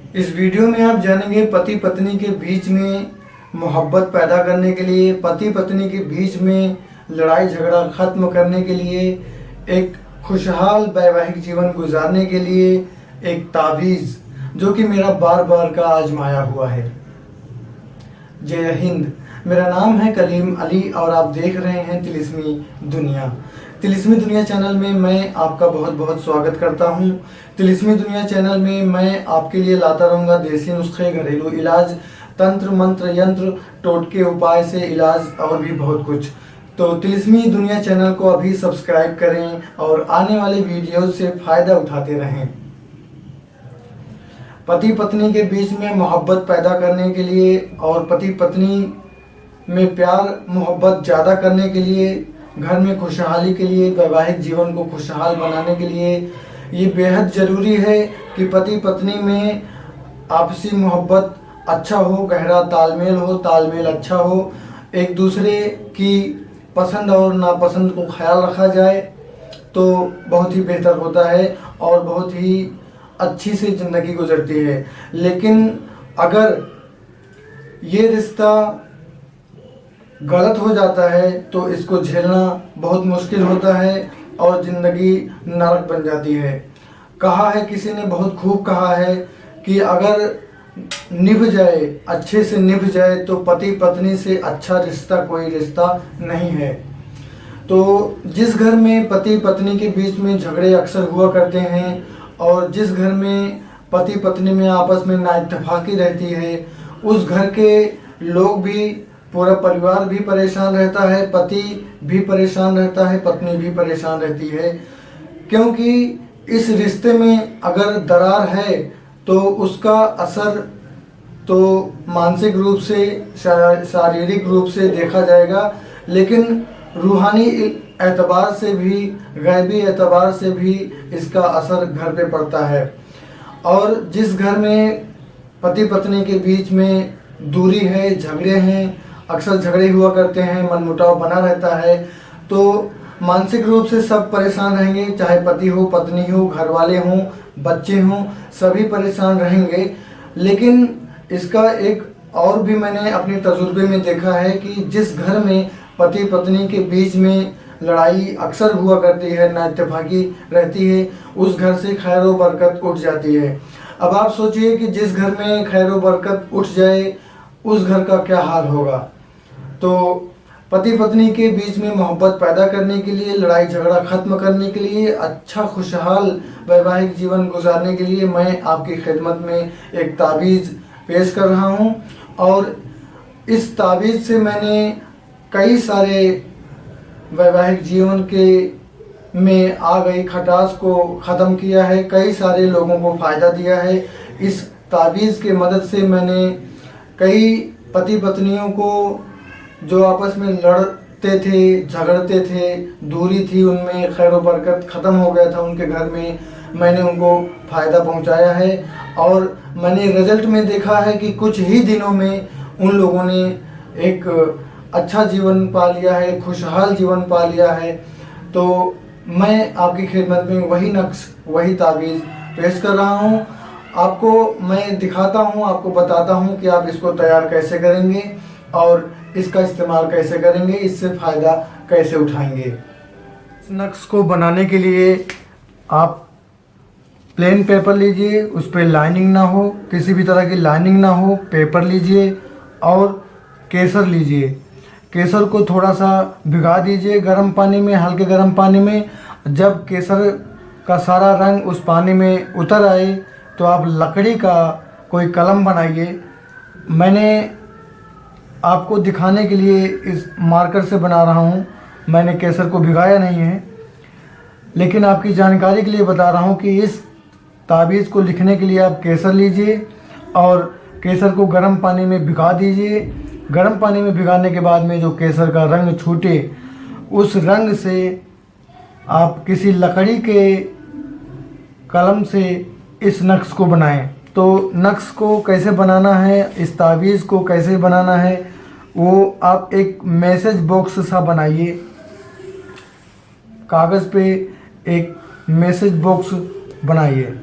इस वीडियो में आप जानेंगे पति पत्नी के बीच में मोहब्बत पैदा करने के लिए, पति पत्नी के बीच में लड़ाई झगड़ा ख़त्म करने के लिए, एक खुशहाल वैवाहिक जीवन गुजारने के लिए एक तावीज़ जो कि मेरा बार बार का आजमाया हुआ है। जय हिंद। मेरा नाम है कलीम अली और आप देख रहे हैं तिलिस्मी दुनिया। तिलिस्मी दुनिया चैनल में मैं आपका बहुत बहुत स्वागत करता हूं। तिलिस्मी दुनिया चैनल में मैं आपके लिए लाता रहूँगा देसी नुस्खे, घरेलू इलाज, तंत्र मंत्र यंत्र, टोटके उपाय से इलाज और भी बहुत कुछ। तो तिलिस्मी दुनिया चैनल को अभी सब्सक्राइब करें और आने वाले वीडियो से फ़ायदा उठाते रहें। पति पत्नी के बीच में मोहब्बत पैदा करने के लिए और पति पत्नी में प्यार मोहब्बत ज़्यादा करने के लिए, घर में खुशहाली के लिए, वैवाहिक जीवन को खुशहाल बनाने के लिए ये बेहद ज़रूरी है कि पति पत्नी में आपसी मोहब्बत अच्छा हो, गहरा तालमेल अच्छा हो, एक दूसरे की पसंद और नापसंद को ख्याल रखा जाए तो बहुत ही बेहतर होता है और बहुत ही अच्छी से ज़िंदगी गुजरती है। लेकिन अगर ये रिश्ता गलत हो जाता है तो इसको झेलना बहुत मुश्किल होता है और ज़िंदगी नरक बन जाती है। कहा है, किसी ने बहुत खूब कहा है कि अगर निभ जाए, अच्छे से निभ जाए तो पति पत्नी से अच्छा रिश्ता कोई रिश्ता नहीं है। तो जिस घर में पति पत्नी के बीच में झगड़े अक्सर हुआ करते हैं और जिस घर में पति पत्नी में आपस में नाइतफाकी रहती है, उस घर के लोग भी, पूरा परिवार भी परेशान रहता है, पति भी परेशान रहता है, पत्नी भी परेशान रहती है। क्योंकि इस रिश्ते में अगर दरार है तो उसका असर तो मानसिक रूप से, शारीरिक रूप से देखा जाएगा, लेकिन रूहानी एतबार से भी, गैबी एतबार से भी इसका असर घर पे पड़ता है। और जिस घर में पति पत्नी के बीच में दूरी है, झगड़े हैं, अक्सर झगड़े हुआ करते हैं, मनमुटाव बना रहता है, तो मानसिक रूप से सब परेशान रहेंगे, चाहे पति हो, पत्नी हो, घर वाले हों, बच्चे हों, सभी परेशान रहेंगे। लेकिन इसका एक और भी मैंने अपने तजुर्बे में देखा है कि जिस घर में पति पत्नी के बीच में लड़ाई अक्सर हुआ करती है, नाइतफाकी रहती है, उस घर से खैर व बरकत उठ जाती है। अब आप सोचिए कि जिस घर में खैर व बरकत उठ जाए उस घर का क्या हाल होगा। तो पति पत्नी के बीच में मोहब्बत पैदा करने के लिए, लड़ाई झगड़ा ख़त्म करने के लिए, अच्छा खुशहाल वैवाहिक जीवन गुजारने के लिए मैं आपकी खिदमत में एक तावीज़ पेश कर रहा हूं। और इस तावीज़ से मैंने कई सारे वैवाहिक जीवन के में आ गई खटास को ख़त्म किया है, कई सारे लोगों को फ़ायदा दिया है। इस तावीज़ के मदद से मैंने कई पति पत्नियों को जो आपस में लड़ते थे, झगड़ते थे, दूरी थी, उनमें खैर व बरकत ख़त्म हो गया था उनके घर में, मैंने उनको फ़ायदा पहुंचाया है। और मैंने रिज़ल्ट में देखा है कि कुछ ही दिनों में उन लोगों ने एक अच्छा जीवन पा लिया है, खुशहाल जीवन पा लिया है। तो मैं आपकी खिदमत में वही नक्श, वही तावीज़ पेश कर रहा हूँ। आपको मैं दिखाता हूँ, आपको बताता हूँ कि आप इसको तैयार कैसे करेंगे और इसका इस्तेमाल कैसे करेंगे, इससे फ़ायदा कैसे उठाएंगे। इस नक्श को बनाने के लिए आप प्लेन पेपर लीजिए, उस पर लाइनिंग ना हो, किसी भी तरह की लाइनिंग ना हो, पेपर लीजिए और केसर लीजिए। केसर को थोड़ा सा भिगा दीजिए गर्म पानी में, हल्के गर्म पानी में। जब केसर का सारा रंग उस पानी में उतर आए तो आप लकड़ी का कोई कलम बनाइए। मैंने आपको दिखाने के लिए इस मार्कर से बना रहा हूँ, मैंने केसर को भिगाया नहीं है, लेकिन आपकी जानकारी के लिए बता रहा हूँ कि इस तावीज़ को लिखने के लिए आप केसर लीजिए और केसर को गर्म पानी में भिगा दीजिए। गर्म पानी में भिगाने के बाद में जो केसर का रंग छूटे, उस रंग से आप किसी लकड़ी के कलम से इस नक्श को बनाएं। तो नक्श को कैसे बनाना है, इस तावीज़ को कैसे बनाना है, वो आप एक मैसेज बॉक्स सा बनाइए। कागज़ पे एक मैसेज बॉक्स बनाइए।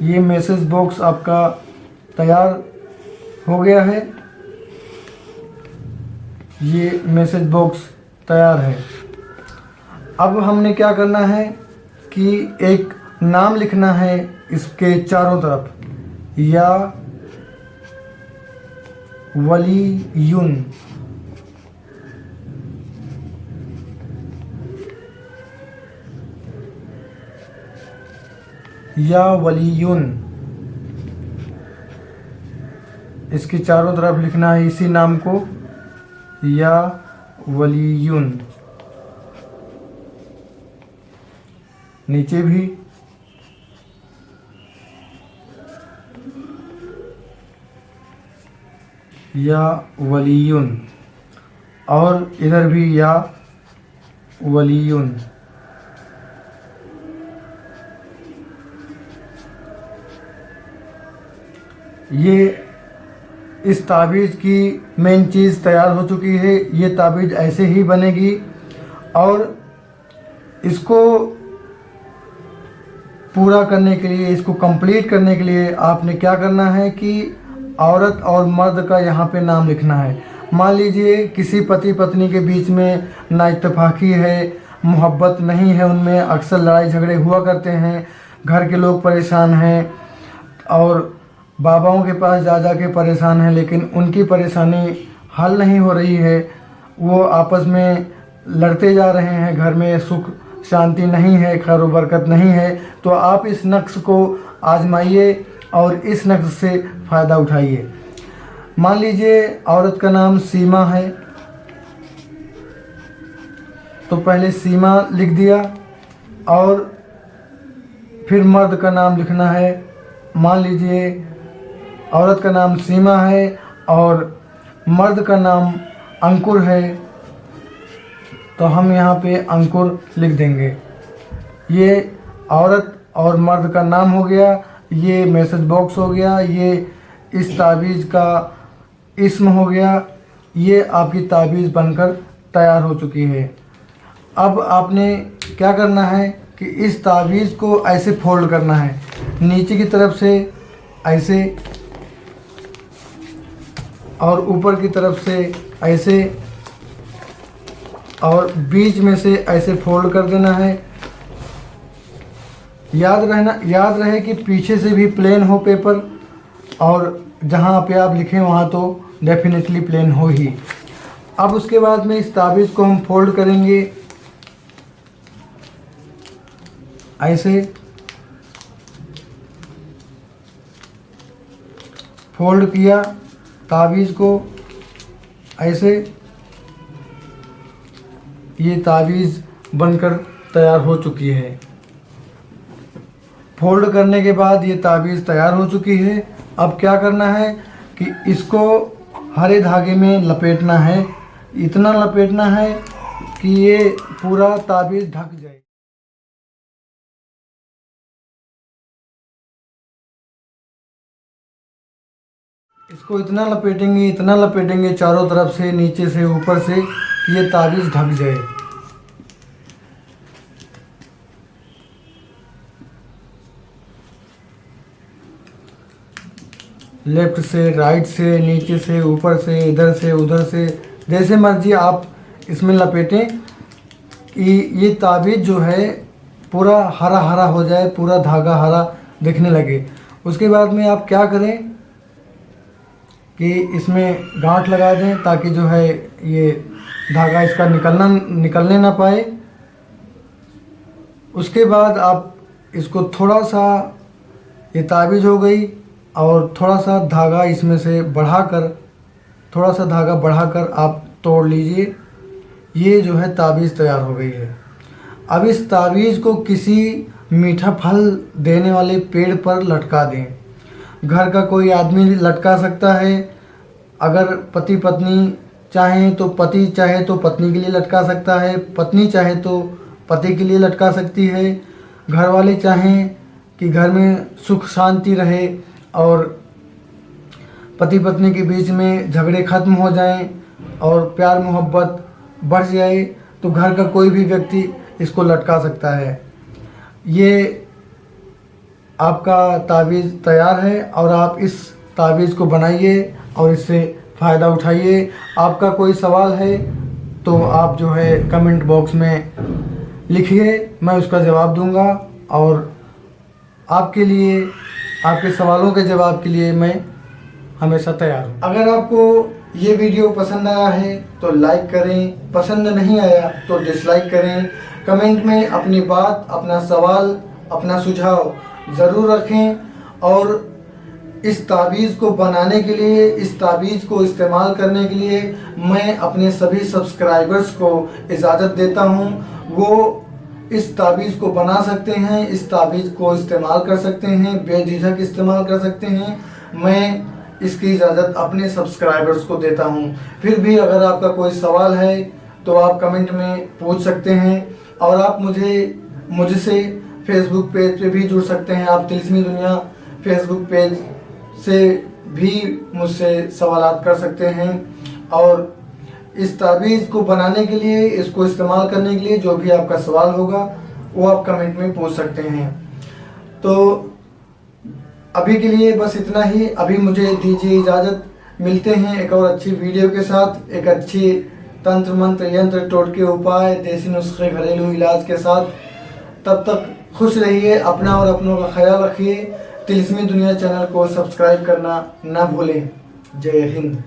ये मैसेज बॉक्स आपका तैयार हो गया है। ये मैसेज बॉक्स तैयार है। अब हमने क्या करना है कि एक नाम लिखना है इसके चारों तरफ, या वलीयुन। या वलीयुन, इसके चारों तरफ लिखना है इसी नाम को, या वलीयुन। नीचे भी या वलीयुन, और इधर भी या वलीयुन। ये इस ताबीज़ की मेन चीज़ तैयार हो चुकी है। ये ताबीज़ ऐसे ही बनेगी, और इसको पूरा करने के लिए, इसको कंप्लीट करने के लिए आपने क्या करना है कि औरत और मर्द का यहाँ पे नाम लिखना है। मान लीजिए किसी पति पत्नी के बीच में नाइत्तेफाकी है, मोहब्बत नहीं है, उनमें अक्सर लड़ाई झगड़े हुआ करते हैं, घर के लोग परेशान हैं और बाबाओं के पास जा के परेशान हैं, लेकिन उनकी परेशानी हल नहीं हो रही है। वो आपस में लड़ते जा रहे हैं, घर में सुख शांति नहीं है, खैर बरकत नहीं है। तो आप इस नक्श को आजमाइए और इस नक्श से फ़ायदा उठाइए। मान लीजिए औरत का नाम सीमा है, तो पहले सीमा लिख दिया, और फिर मर्द का नाम लिखना है। मान लीजिए औरत का नाम सीमा है और मर्द का नाम अंकुर है, तो हम यहाँ पे अंकुर लिख देंगे। ये औरत और मर्द का नाम हो गया, ये मैसेज बॉक्स हो गया, ये इस ताबीज़ का इस्म हो गया। ये आपकी ताबीज़ बनकर तैयार हो चुकी है। अब आपने क्या करना है कि इस ताबीज़ को ऐसे फोल्ड करना है, नीचे की तरफ से ऐसे और ऊपर की तरफ से ऐसे, और बीच में से ऐसे फोल्ड कर देना है। याद रहे कि पीछे से भी प्लेन हो पेपर, और जहाँ पे आप लिखें वहाँ तो डेफिनेटली प्लेन हो ही। अब उसके बाद में इस ताबीज़ को हम फोल्ड करेंगे ऐसे, फोल्ड किया ताबीज़ को ऐसे, ये ताबीज़ बनकर तैयार हो चुकी है। फोल्ड करने के बाद ये ताबीज़ तैयार हो चुकी है। अब क्या करना है कि इसको हरे धागे में लपेटना है, इतना लपेटना है कि ये पूरा ताबीज़ ढक जाए। इसको इतना लपेटेंगे चारों तरफ से, नीचे से ऊपर से, कि ये ताबीज़ ढक जाए। लेफ्ट से, राइट से, नीचे से, ऊपर से, इधर से, उधर से, जैसे मर्जी आप इसमें लपेटें कि ये ताबीज़ जो है पूरा हरा हरा हो जाए, पूरा धागा हरा दिखने लगे। उसके बाद में आप क्या करें कि इसमें गांठ लगा दें, ताकि जो है ये धागा इसका निकलने ना पाए। उसके बाद आप इसको थोड़ा सा, ये ताबीज़ हो गई, और थोड़ा सा धागा इसमें से बढ़ाकर, थोड़ा सा धागा बढ़ाकर आप तोड़ लीजिए। ये जो है ताबीज़ तैयार हो गई है। अब इस ताबीज़ को किसी मीठा फल देने वाले पेड़ पर लटका दें। घर का कोई आदमी लटका सकता है, अगर पति पत्नी चाहें तो पति चाहे तो पत्नी के लिए लटका सकता है, पत्नी चाहे तो पति के लिए लटका सकती है। घर वाले चाहें कि घर में सुख शांति रहे और पति पत्नी के बीच में झगड़े ख़त्म हो जाएं और प्यार मोहब्बत बढ़ जाए, तो घर का कोई भी व्यक्ति इसको लटका सकता है। ये आपका तावीज़ तैयार है और आप इस तावीज़ को बनाइए और इससे फ़ायदा उठाइए। आपका कोई सवाल है तो आप जो है कमेंट बॉक्स में लिखिए, मैं उसका जवाब दूंगा और आपके लिए, आपके सवालों के जवाब के लिए मैं हमेशा तैयार हूँ। अगर आपको ये वीडियो पसंद आया है तो लाइक करें, पसंद नहीं आया तो डिसलाइक करें। कमेंट में अपनी बात, अपना सवाल, अपना सुझाव ज़रूर रखें और इस तावीज़ को बनाने के लिए, इस तावीज़ को इस्तेमाल करने के लिए मैं अपने सभी सब्सक्राइबर्स को इजाज़त देता हूँ। वो इस तावीज़ को बना सकते हैं, इस तावीज़ को इस्तेमाल कर सकते हैं, बेझिझक इस्तेमाल कर सकते हैं। मैं इसकी इजाज़त अपने सब्सक्राइबर्स को देता हूँ। फिर भी अगर आपका कोई सवाल है तो आप कमेंट में पूछ सकते हैं और आप मुझसे फेसबुक पेज पे भी जुड़ सकते हैं। आप तिलिस्मी दुनिया फेसबुक पेज से भी मुझसे सवालात कर सकते हैं और इस तावीज़ को बनाने के लिए, इसको इस्तेमाल करने के लिए जो भी आपका सवाल होगा वो आप कमेंट में पूछ सकते हैं। तो अभी के लिए बस इतना ही। अभी मुझे दीजिए इजाज़त। मिलते हैं एक और अच्छी वीडियो के साथ, एक अच्छी तंत्र मंत्र यंत्र टोटके उपाय देसी नुस्खे घरेलू इलाज के साथ। तब तक खुश रहिए, अपना और अपनों का ख्याल रखिए। तिलिस्मी दुनिया चैनल को सब्सक्राइब करना ना भूलें। जय हिंद।